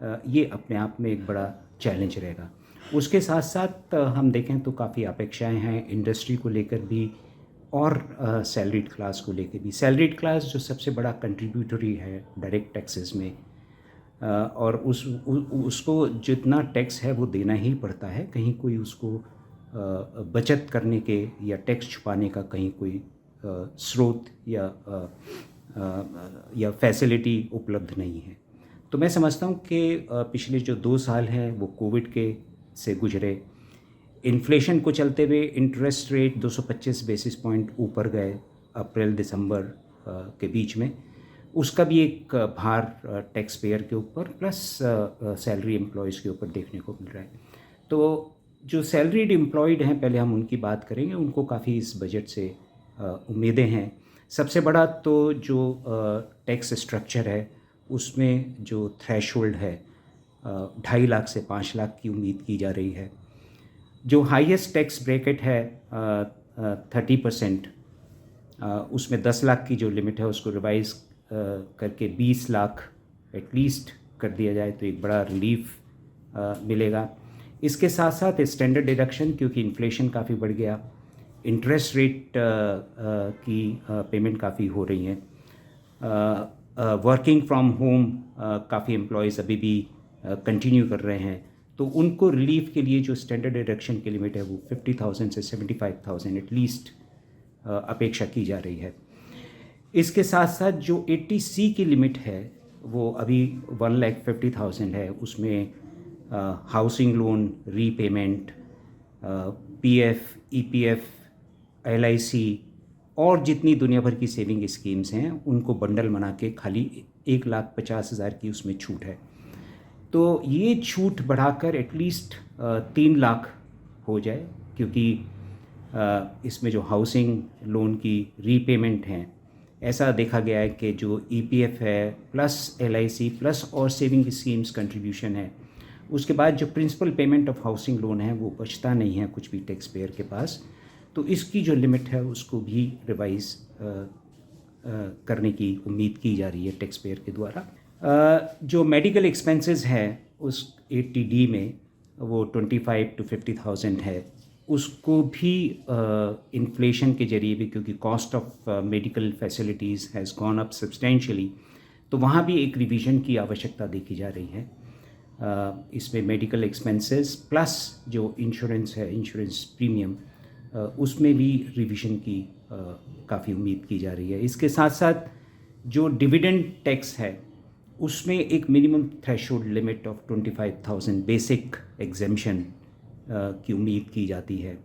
ये अपने आप में एक बड़ा चैलेंज रहेगा। उसके साथ साथ हम देखें तो काफ़ी अपेक्षाएं हैं इंडस्ट्री को लेकर भी और सैलरीड क्लास को लेकर भी। सैलरीड क्लास जो सबसे बड़ा कंट्रीब्यूटरी है डायरेक्ट टैक्सेस में, और उसको जितना टैक्स है वो देना ही पड़ता है। कहीं कोई उसको बचत करने के या टैक्स छुपाने का कहीं कोई स्रोत या फैसिलिटी उपलब्ध नहीं है। तो मैं समझता हूँ कि पिछले जो 2 साल हैं वो कोविड के से गुजरे। इन्फ्लेशन को चलते हुए इंटरेस्ट रेट 225 बेसिस पॉइंट ऊपर गए अप्रैल दिसंबर के बीच में। उसका भी एक भार टैक्स पेयर के ऊपर प्लस सैलरी एम्प्लॉयज़ के ऊपर देखने को मिल रहा है। तो जो सैलरीड एम्प्लॉयड हैं, पहले हम उनकी बात करेंगे। उनको काफ़ी इस बजट से उम्मीदें हैं। सबसे बड़ा तो जो टैक्स स्ट्रक्चर है उसमें जो थ्रेशोल्ड है 2.5 लाख से 5 लाख की उम्मीद की जा रही है। जो हाईएस्ट टैक्स ब्रैकेट है 30%, उसमें 10 लाख की जो लिमिट है उसको रिवाइज करके 20 लाख एटलीस्ट कर दिया जाए तो एक बड़ा रिलीफ मिलेगा। इसके साथ साथ स्टैंडर्ड डिडक्शन, क्योंकि इन्फ्लेशन काफ़ी बढ़ गया, इंटरेस्ट रेट की पेमेंट काफ़ी हो रही हैं। वर्किंग फ्रॉम होम काफ़ी एम्प्लॉयज़ अभी भी कंटिन्यू कर रहे हैं, तो उनको रिलीफ के लिए जो स्टैंडर्ड डिडक्शन की लिमिट है वो 50,000 से 75,000 एटलीस्ट अपेक्षा की जा रही है। इसके साथ साथ जो 80C की लिमिट है वो अभी 1,50,000 है। उसमें housing loan repayment, PF, EPF, LIC और जितनी दुनिया भर की सेविंग स्कीम्स हैं उनको बंडल बना के खाली 1,50,000 की उसमें छूट है। तो ये छूट बढ़ाकर एटलीस्ट 3 लाख हो जाए, क्योंकि इसमें जो हाउसिंग लोन की रीपेमेंट हैं, ऐसा देखा गया है कि जो EPF है प्लस LIC प्लस और सेविंग स्कीम्स कंट्रीब्यूशन है, उसके बाद जो principal payment of housing loan है वो बचता नहीं है कुछ भी टैक्स पेयर के पास। तो इसकी जो लिमिट है उसको भी रिवाइज करने की उम्मीद की जा रही है टैक्स पेयर के द्वारा। जो मेडिकल एक्सपेंसेस है उस 80D में वो 25 to 50,000 है। उसको भी इन्फ्लेशन के जरिए भी, क्योंकि cost of medical facilities has gone up substantially, तो वहाँ भी एक रिवीजन की आवश्यकता देखी जा रही है। इसमें मेडिकल एक्सपेंसेस प्लस जो इंश्योरेंस है, इंश्योरेंस प्रीमियम, उसमें भी रिवीजन की काफ़ी उम्मीद की जा रही है। इसके साथ साथ जो डिविडेंड टैक्स है उसमें एक minimum threshold limit of 25,000 basic exemption की उम्मीद की जाती है।